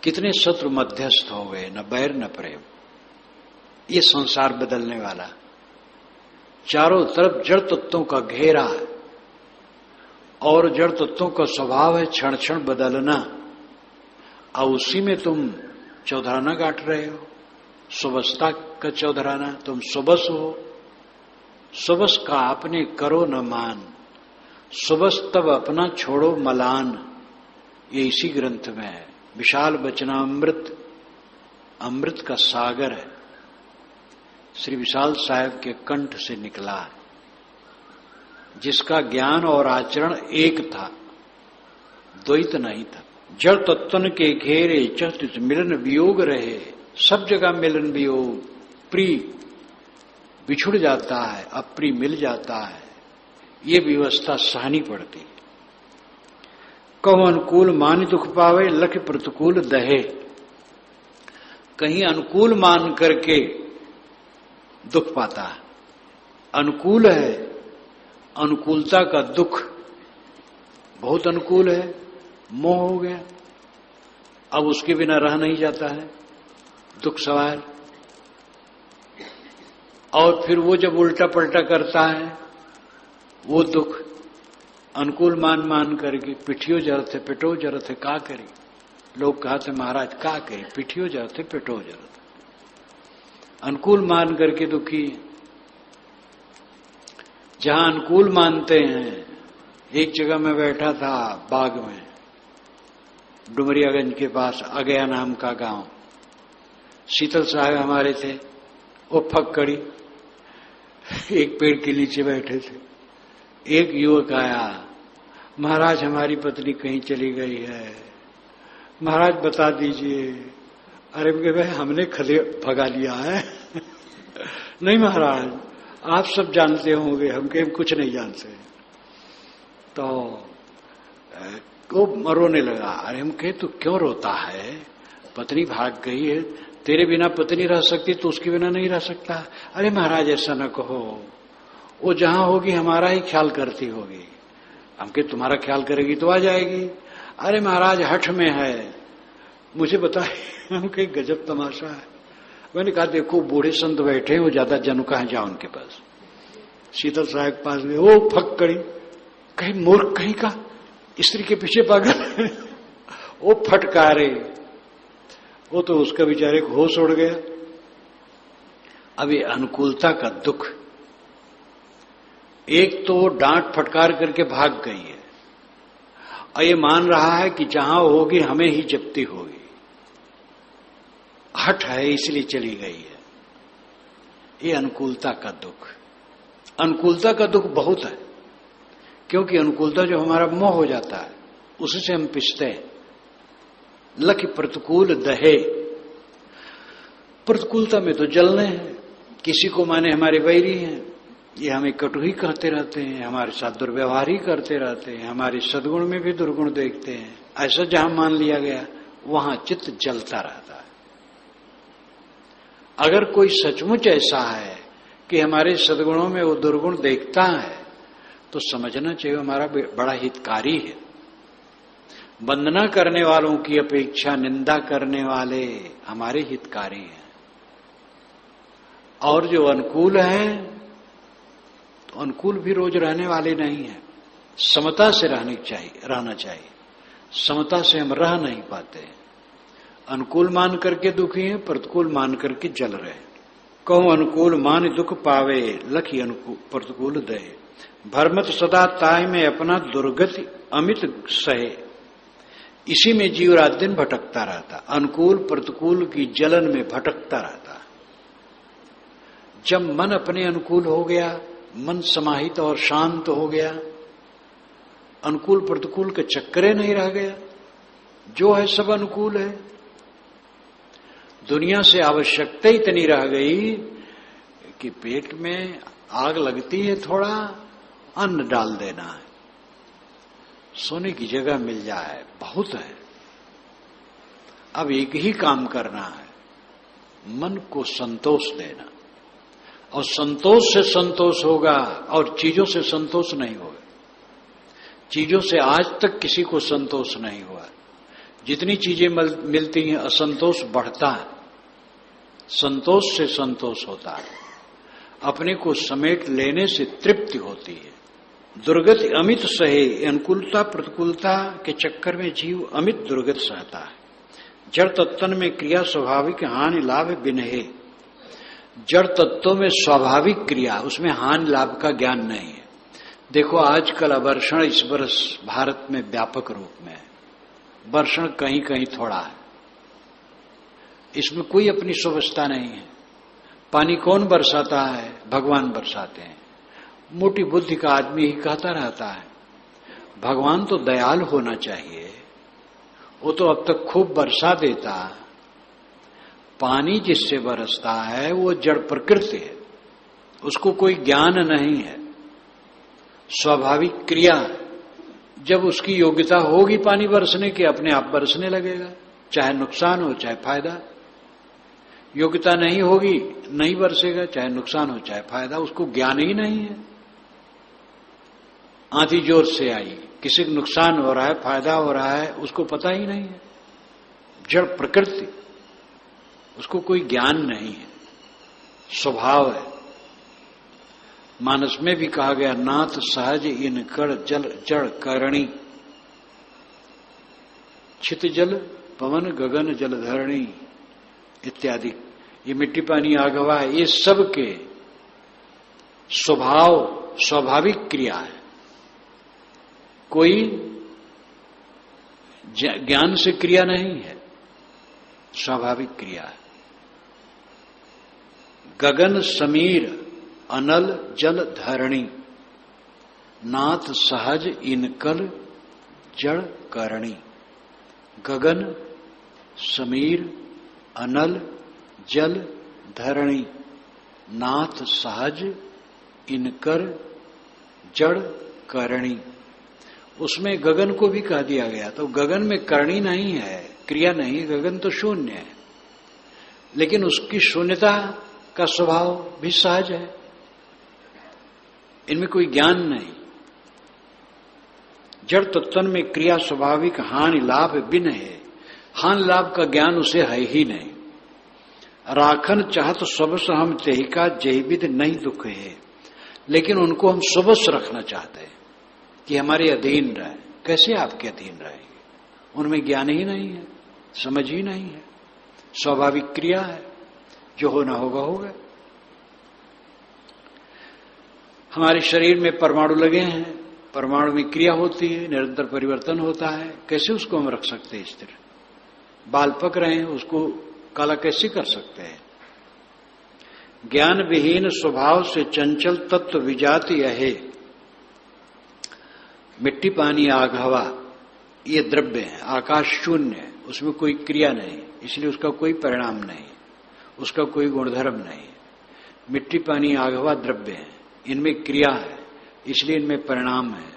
कितने शत्रु मध्यस्थ हो गए, न बैर न प्रेम। ये संसार बदलने वाला, चारों तरफ जड़ तत्वों का घेरा है, और जड़ तत्वों का स्वभाव है क्षण क्षण बदलना, और उसी में तुम चौधराना काट रहे हो। सुबस्ता का चौधराना, तुम सुबस हो। सुबस का आपने करो न मान, सुबस तब अपना छोड़ो मलान। ये इसी ग्रंथ में है। विशाल वचनामृत अमृत का सागर है, श्री विशाल साहब के कंठ से निकला है, जिसका ज्ञान और आचरण एक था, द्वैत नहीं था। जड़ तत्वन के घेरे चतुर्थ मिलन वियोग रहे। सब जगह मिलन वियोग, प्रिय बिछुड़ जाता है, अपनी मिल जाता है, ये व्यवस्था सहनी पड़ती है। कहो अनुकूल मान दुख पावे, लख प्रतिकूल दहे। कहीं अनुकूल मान करके दुख पाता है, अनुकूल है, अनुकूलता का दुख, बहुत अनुकूल है, मोह हो गया, अब उसके बिना रह नहीं जाता है, दुख सवार। और फिर वो जब उल्टा पलटा करता है, वो दुख अनुकूल मान मान करके पिठियो जरत है, पिटो जरत है, का करी। लोग कहते महाराज का करी, पिठियो जरत है, पिटो जरत है। अनुकूल मान करके दुखी। जहां अनुकूल मानते हैं, एक जगह में बैठा था बाग में, डुमरियागंज के पास अगया नाम का गांव। शीतल साहब हमारे थे, वो फक्कड़ी एक पेड़ के नीचे बैठे थे। एक युवक आया, महाराज हमारी पत्नी कहीं चली गई है, महाराज बता दीजिए। अरे भाई हमने खले भगा लिया है। नहीं महाराज, आप सब जानते होंगे, हम कुछ नहीं जानते। तो वो रोने लगा। अरे हम कहे तू क्यों रोता है, पत्नी भाग गई है, तेरे बिना पत्नी रह सकती तो उसके बिना नहीं रह सकता। अरे महाराज ऐसा न कहो, वो जहां होगी हमारा ही ख्याल करती होगी। हम कहे तुम्हारा ख्याल करेगी तो आ जाएगी। अरे महाराज हठ में है, मुझे बताए। हम कहे गजब तमाशा है। मैंने कहा देखो बूढ़े संत बैठे हैं, वो ज्यादा जनु कहां जाओ उनके पास। शीतल साहब के पास में वो फक्कड़ी, कहीं मूर्ख कहीं का, स्त्री के पीछे पागल। वो फटकारे, वो तो उसका बेचारे को होश उड़ गया। अब ये अनुकूलता का दुख, एक तो डांट फटकार करके भाग गई है और ये मान रहा है कि जहां होगी हमें ही जप्ती होगी, हठ है इसलिए चली गई है। ये अनुकूलता का दुख। अनुकूलता का दुख बहुत है, क्योंकि अनुकूलता जो हमारा मोह हो जाता है उसी से हम पिसते हैं। लख प्रतिकूल दहे, प्रतिकूलता में तो जलने हैं। किसी को माने हमारे वैरी हैं, ये हमें कटु ही कहते रहते हैं, हमारे साथ दुर्व्यवहार ही करते रहते हैं, हमारे सद्गुण में भी दुर्गुण देखते हैं। ऐसा जहां मान लिया गया वहां चित्त जलता रहता है। अगर कोई सचमुच ऐसा है कि हमारे सद्गुणों में वो दुर्गुण देखता है तो समझना चाहिए हमारा बड़ा हितकारी है। वंदना करने वालों की अपेक्षा निंदा करने वाले हमारे हितकारी हैं। और जो अनुकूल हैं तो अनुकूल भी रोज रहने वाले नहीं है। समता से रहना चाहिए। समता से हम रह नहीं पाते। अनुकूल मान करके दुखी हैं, प्रतिकूल मान करके जल रहे। कहूं अनुकूल मान दुख पावे, लखी अनुकूल प्रतिकूल दे। भरमत सदा ताय में अपना दुर्गति अमित सहे। इसी में जीव रात दिन भटकता रहता, अनुकूल प्रतिकूल की जलन में भटकता रहता। जब मन अपने अनुकूल हो गया, मन समाहित और शांत हो गया, अनुकूल प्रतिकूल के चक्करे नहीं रह गया, जो है सब अनुकूल है। दुनिया से आवश्यकता इतनी रह गई कि पेट में आग लगती है, थोड़ा अन्न डाल देना है, सोने की जगह मिल जाए, बहुत है। अब एक ही काम करना है, मन को संतोष देना। और संतोष से संतोष होगा और चीजों से संतोष नहीं होगा। चीजों से आज तक किसी को संतोष नहीं हुआ। जितनी चीजें मिलती हैं असंतोष बढ़ता है, संतोष से संतोष होता है। अपने को समेट लेने से तृप्ति होती है। दुर्गति अमित सहे, अनुकूलता प्रतिकूलता के चक्कर में जीव अमित दुर्गति सहता है। जड़ तत्व में क्रिया स्वाभाविक, हानि लाभ बिनहे। जड़ तत्वों में स्वाभाविक क्रिया, उसमें हानि लाभ का ज्ञान नहीं है। देखो आजकल अवर्षण इस वर्ष भारत में व्यापक रूप में है, वर्षण कहीं कहीं थोड़ा है, इसमें कोई अपनी सुव्यवस्था नहीं है। पानी कौन बरसाता है? भगवान बरसाते हैं। मोटी बुद्धि का आदमी ही कहता रहता है भगवान तो दयाल होना चाहिए, वो तो अब तक खूब बरसा देता। पानी जिससे बरसता है वो जड़ प्रकृति है उसको कोई ज्ञान नहीं है, स्वाभाविक क्रिया। जब उसकी योग्यता होगी पानी बरसने की, अपने आप बरसने लगेगा, चाहे नुकसान हो चाहे फायदा। योग्यता नहीं होगी, नहीं बरसेगा, चाहे नुकसान हो चाहे फायदा। उसको ज्ञान ही नहीं है। आंधी जोर से आई, किसी को नुकसान हो रहा है, फायदा हो रहा है, उसको पता ही नहीं है। जड़ प्रकृति, उसको कोई ज्ञान नहीं है, स्वभाव है। मानस में भी कहा गया, नाथ सहज इन कड़ जल जड़ करणी, छित जल पवन गगन जल धरणी इत्यादि। ये मिट्टी पानी आग हवा, ये सब के स्वभाव, स्वाभाविक क्रिया है। कोई ज्ञान से क्रिया नहीं है, स्वाभाविक क्रिया है। गगन समीर अनल जल धरणी, नाथ सहज इनकल जड़ करणी। गगन समीर अनल जल धरणी, नाथ सहज इनकर जड़ करणी। उसमें गगन को भी कह दिया गया, तो गगन में करणी नहीं है, क्रिया नहीं, गगन तो शून्य है, लेकिन उसकी शून्यता का स्वभाव भी सहज है। इनमें कोई ज्ञान नहीं। जड़ तत्व में क्रिया स्वाभाविक हानि लाभ बिन है, हानि लाभ का ज्ञान उसे है ही नहीं। राखन चाहत सबस हम तेहिका जयविद नहीं दुख है, लेकिन उनको हम सबस रखना चाहते हैं कि हमारे अधीन रहे। कैसे आपके अधीन रहेंगे? उनमें ज्ञान ही नहीं है, समझ ही नहीं है, स्वाभाविक क्रिया है, जो होना होगा होगा। हमारे शरीर में परमाणु लगे हैं, परमाणु में क्रिया होती है, निरंतर परिवर्तन होता है। कैसे उसको हम रख सकते हैं स्थिर? बाल पक रहे हैं, उसको काला कैसे कर सकते हैं? ज्ञान विहीन स्वभाव से चंचल तत्व विजाति है। मिट्टी पानी आग हवा ये द्रव्य है, आकाश शून्य है, उसमें कोई क्रिया नहीं, इसलिए उसका कोई परिणाम नहीं, उसका कोई गुणधर्म नहीं। मिट्टी पानी आग हवा द्रव्य है, इनमें क्रिया है, इसलिए इनमें परिणाम है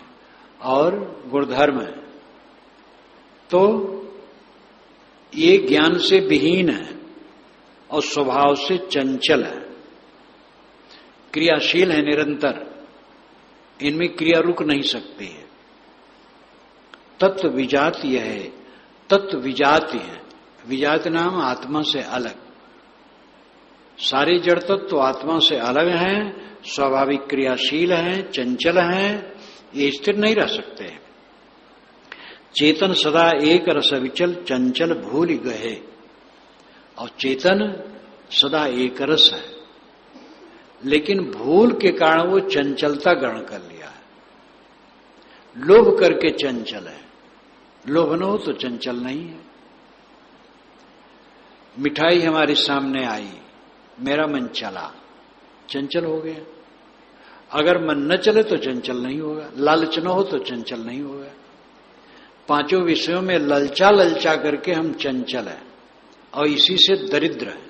और गुणधर्म है। तो ये ज्ञान से विहीन है और स्वभाव से चंचल है, क्रियाशील है निरंतर, इनमें क्रिया रुक नहीं सकती है। तत्व विजाति है, तत्व विजाति है। विजाति नाम आत्मा से अलग। सारे जड़ तत्व आत्मा से अलग हैं, स्वाभाविक क्रियाशील हैं, चंचल हैं, ये स्थिर नहीं रह सकते। चेतन सदा एक रस विचल चंचल भूल गए, और चेतन सदा एक रस है, लेकिन भूल के कारण वो चंचलता ग्रहण कर लिया है। लोभ करके चंचल है, लोभ न हो तो चंचल नहीं है। मिठाई हमारे सामने आई, मेरा मन चला, चंचल हो गया। अगर मन न चले तो चंचल नहीं होगा, लालच न हो तो चंचल नहीं होगा। पांचों विषयों में ललचा ललचा करके हम चंचल हैं, और इसी से दरिद्र है।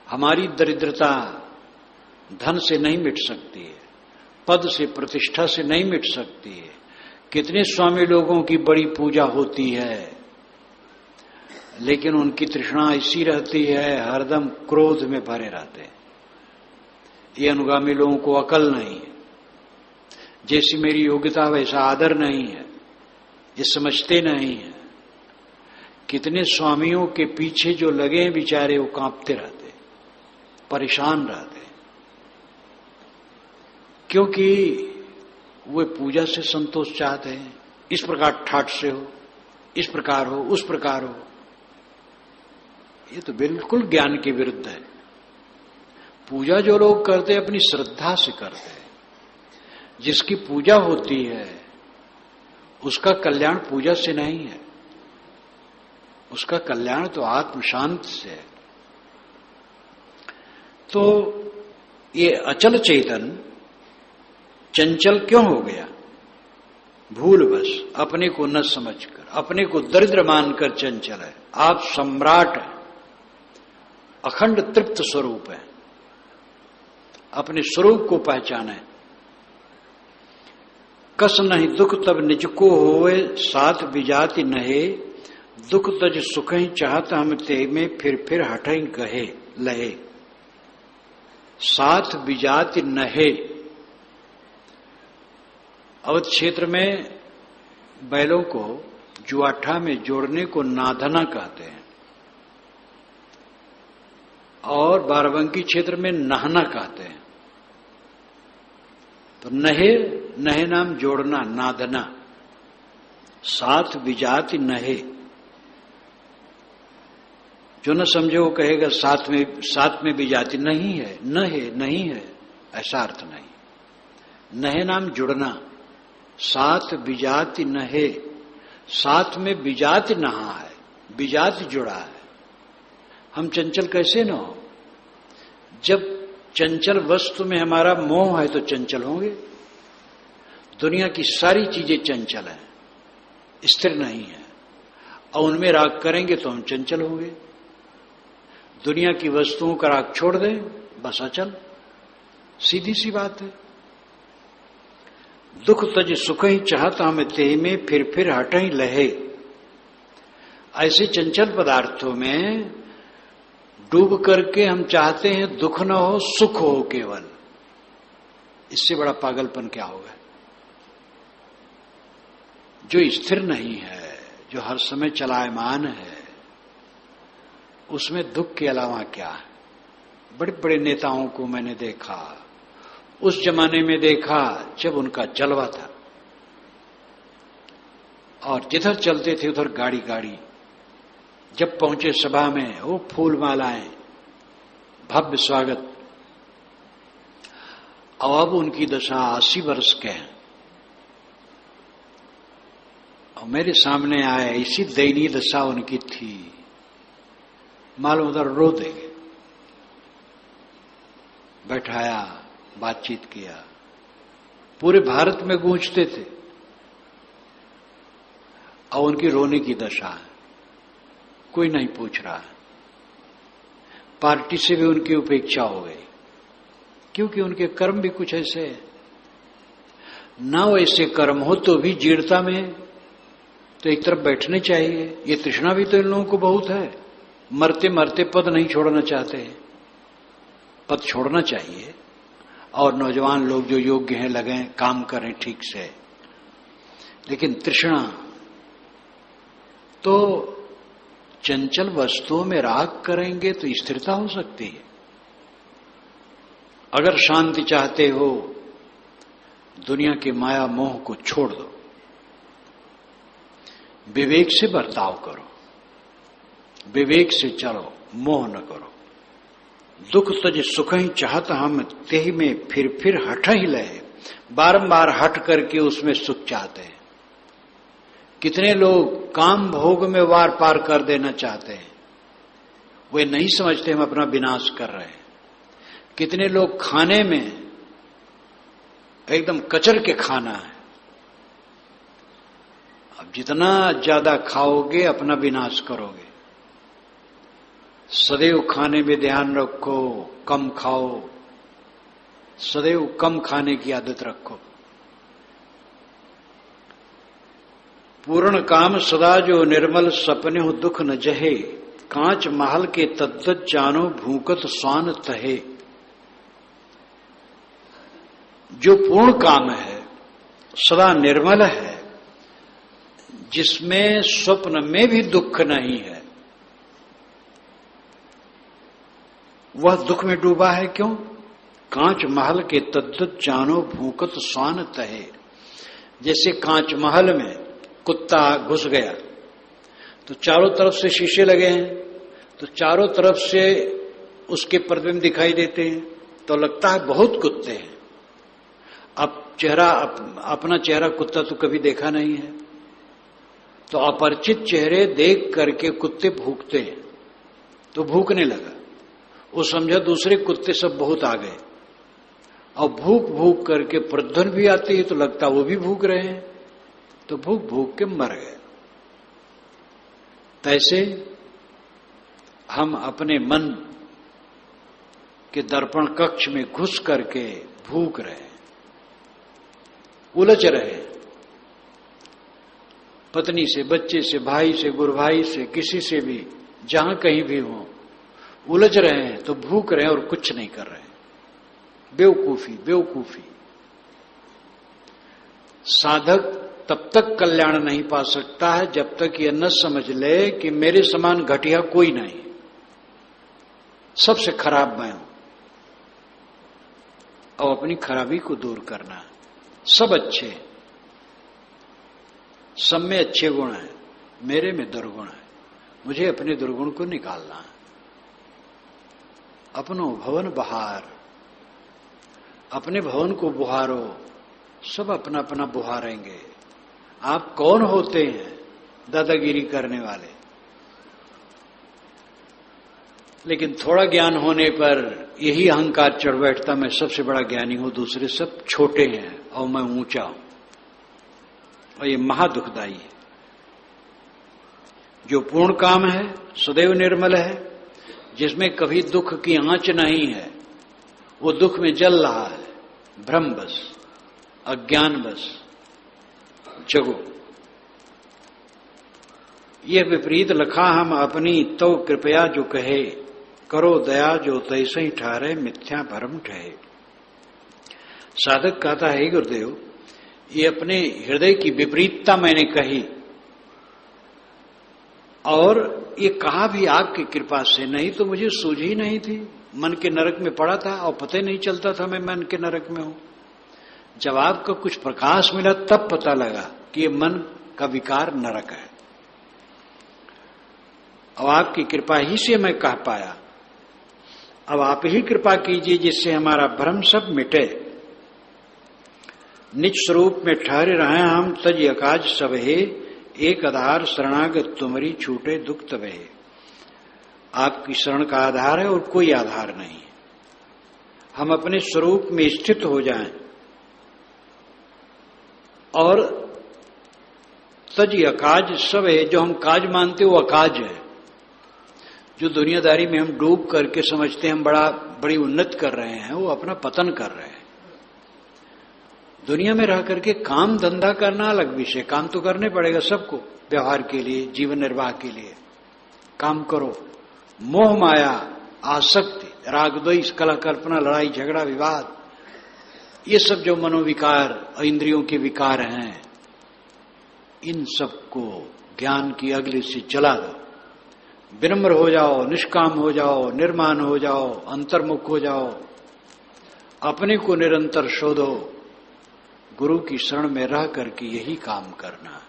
हमारी दरिद्रता धन से नहीं मिट सकती है, पद से प्रतिष्ठा से नहीं मिट सकती है। कितने स्वामी लोगों की बड़ी पूजा होती है, लेकिन उनकी तृष्णा ऐसी रहती है, हरदम क्रोध में भरे रहते हैं। ये अनुगामी लोगों को अकल नहीं है, जैसी मेरी योग्यता वैसा आदर नहीं है, ये समझते नहीं है। कितने स्वामियों के पीछे जो लगे हैं बेचारे, वो कांपते रहते, परेशान रहते, क्योंकि वे पूजा से संतोष चाहते हैं। इस प्रकार ठाठ से हो, इस प्रकार हो, उस प्रकार हो। ये तो बिल्कुल ज्ञान के विरुद्ध है। पूजा जो लोग करते हैं अपनी श्रद्धा से करते हैं। जिसकी पूजा होती है उसका कल्याण पूजा से नहीं है, उसका कल्याण तो आत्म शांति से है। तो ये अचल चेतन चंचल क्यों हो गया? भूलवश, अपने को न समझकर, अपने को दरिद्र मानकर चंचल है। आप सम्राट हैं, अखंड तृप्त स्वरूप है, अपने स्वरूप को पहचाने। कस नहीं दुख तब निजको होवे, साथ बिजाति नहे, दुख तज सुख ही चाहत हम ते में, फिर हटई गहे लहे। साथ बिजाति नहे, अवध क्षेत्र में बैलों को जुआठा में जोड़ने को नाधना कहते हैं, और बाराबंकी क्षेत्र में नहना कहते हैं। तो नहे, नहे नाम जोड़ना, नादना। साथ बिजाति नहे, जो न समझे वो कहेगा साथ में बिजाति नहीं है, नहीं है, ऐसा अर्थ नहीं। नहे नाम जुड़ना, साथ बिजाति नहे, साथ में बिजाति नहा है, बिजाति जुड़ा है। हम चंचल कैसे न हो? जब चंचल वस्तु में हमारा मोह है तो चंचल होंगे। दुनिया की सारी चीजें चंचल हैं, स्थिर नहीं है, और उनमें राग करेंगे तो हम चंचल होंगे। दुनिया की वस्तुओं का राग छोड़ दें, बस अचल, सीधी सी बात है। दुख तज सुख ही चाहत हम ते में, फिर हटई लहे। ऐसे चंचल पदार्थों में डूब करके हम चाहते हैं दुख न हो, सुख हो केवल। इससे बड़ा पागलपन क्या होगा? जो स्थिर नहीं है, जो हर समय चलायमान है, उसमें दुख के अलावा क्या है? बड़े बड़े नेताओं को मैंने देखा, उस जमाने में देखा जब उनका जलवा था, और जिधर चलते थे उधर गाड़ी गाड़ी। जब पहुंचे सभा में वो फूल मालाएं, भव्य स्वागत। अब उनकी दशा 80 वर्ष के हैं, और मेरे सामने आए, इसी दयनीय दशा उनकी थी। मालूम उधर रो देंगे। बैठाया, बातचीत किया, पूरे भारत में गूंजते थे, और उनकी रोने की दशा है, कोई नहीं पूछ रहा है। पार्टी से भी उनकी उपेक्षा हो गई, क्योंकि उनके कर्म भी कुछ ऐसे हैं। ना वैसे कर्म हो तो भी जीर्णता में तो एक तरफ बैठने चाहिए। ये तृष्णा भी तो इन लोगों को बहुत है, मरते मरते पद नहीं छोड़ना चाहते, पद छोड़ना चाहिए। और नौजवान लोग जो योग्य हैं लगे काम करें ठीक से, लेकिन तृष्णा तो चंचल वस्तुओं में राग करेंगे तो स्थिरता हो सकती है। अगर शांति चाहते हो, दुनिया के माया मोह को छोड़ दो, विवेक से बर्ताव करो, विवेक से चलो, मोह न करो। दुख तज सुख ही चाहत हम तेहि में, फिर हट ही लहे। बारंबार हट करके उसमें सुख चाहते हैं। कितने लोग काम भोग में वार पार कर देना चाहते हैं, वे नहीं समझते हम अपना विनाश कर रहे हैं। कितने लोग खाने में एकदम कचर के खाना है, अब जितना ज्यादा खाओगे अपना विनाश करोगे। सदैव खाने में ध्यान रखो, कम खाओ, सदैव कम खाने की आदत रखो। पूर्ण काम सदा जो निर्मल, सपने हो दुख न जहे, कांच महल के तद्दत जानो, भूकत स्वान तहे। जो पूर्ण काम है, सदा निर्मल है, जिसमें स्वप्न में भी दुख नहीं है, वह दुख में डूबा है। क्यों? कांच महल के तद्दत जानो, भूकत स्वान तहे। जैसे कांच महल में कुत्ता घुस गया तो चारों तरफ से शीशे लगे हैं, तो चारों तरफ से उसके प्रतिबिंब दिखाई देते हैं, तो लगता है बहुत कुत्ते हैं। अब चेहरा, अपना चेहरा कुत्ता तो कभी देखा नहीं है, तो अपरिचित चेहरे देख करके कुत्ते भूखते हैं, तो भूखने लगा। वो समझा दूसरे कुत्ते सब बहुत आ गए, और भूख भूख करके प्रध्वन भी आती है तो लगता वो भी भूख रहे हैं, तो भूख भूख के मर गए। तैसे हम अपने मन कि दर्पण कक्ष में घुस करके भूख रहे, उलझ रहे, पत्नी से, बच्चे से, भाई से, गुरु भाई से, किसी से भी, जहां कहीं भी हो, उलझ रहे हैं तो भूख रहे हैं और कुछ नहीं कर रहे। बेवकूफी बेवकूफी। साधक तब तक कल्याण नहीं पा सकता है जब तक यह न समझ ले कि मेरे समान घटिया कोई नहीं, सबसे खराब मैं हूं। और अपनी खराबी को दूर करना। सब अच्छे, सब में अच्छे गुण हैं, मेरे में दुर्गुण है, मुझे अपने दुर्गुण को निकालना है। अपनो भवन बहार, अपने भवन को बुहारो, सब अपना अपना बुहारेंगे। आप कौन होते हैं दादागिरी करने वाले? लेकिन थोड़ा ज्ञान होने पर यही अहंकार चढ़ बैठता, मैं सबसे बड़ा ज्ञानी हूं, दूसरे सब छोटे हैं और मैं ऊंचा हूं। और ये महादुखदायी है। जो पूर्ण काम है, सदैव निर्मल है, जिसमें कभी दुख की आंच नहीं है, वो दुख में जल रहा है, भ्रम बस, अज्ञान बस। जगो। यह विपरीत लखा हम अपनी तो कृपया जो कहे, करो दया जो तैसे ही ठहरे, मिथ्या भरम ठहे। साधक कहता है, गुरुदेव ये अपने हृदय की विपरीतता मैंने कही, और ये कहा भी आपकी कृपा से, नहीं तो मुझे सूझी नहीं थी। मन के नरक में पड़ा था और पता ही नहीं चलता था मैं मन के नरक में हूं। जब आपका कुछ प्रकाश मिला तब पता लगा कि ये मन का विकार नरक है। और आपकी कृपा ही से मैं कह पाया। अब आप ही कृपा कीजिए जिससे हमारा भ्रम सब मिटे। निज स्वरूप में ठहरे रहे हम, तज अकाज सब है, एक आधार शरणागत तुम्हारी छूटे दुख तबे। आपकी शरण का आधार है और कोई आधार नहीं। हम अपने स्वरूप में स्थित हो जाएं और तज अकाज सब है, जो हम काज मानते वो अकाज है। जो दुनियादारी में हम डूब करके समझते हैं हम बड़ी उन्नत कर रहे हैं, वो अपना पतन कर रहे हैं। दुनिया में रह करके काम धंधा करना अलग विषय, काम तो करने पड़ेगा सबको, व्यवहार के लिए, जीवन निर्वाह के लिए काम करो। मोह माया, आसक्ति, राग द्वेष, कलह कल्पना, लड़ाई झगड़ा विवाद, ये सब जो मनोविकार और इंद्रियों के विकार हैं, इन सबको ज्ञान की अग्नि से जला दो। विनम्र हो जाओ, निष्काम हो जाओ, निर्माण हो जाओ, अंतर्मुख हो जाओ, अपने को निरंतर शोधो। गुरु की शरण में रह करके यही काम करना।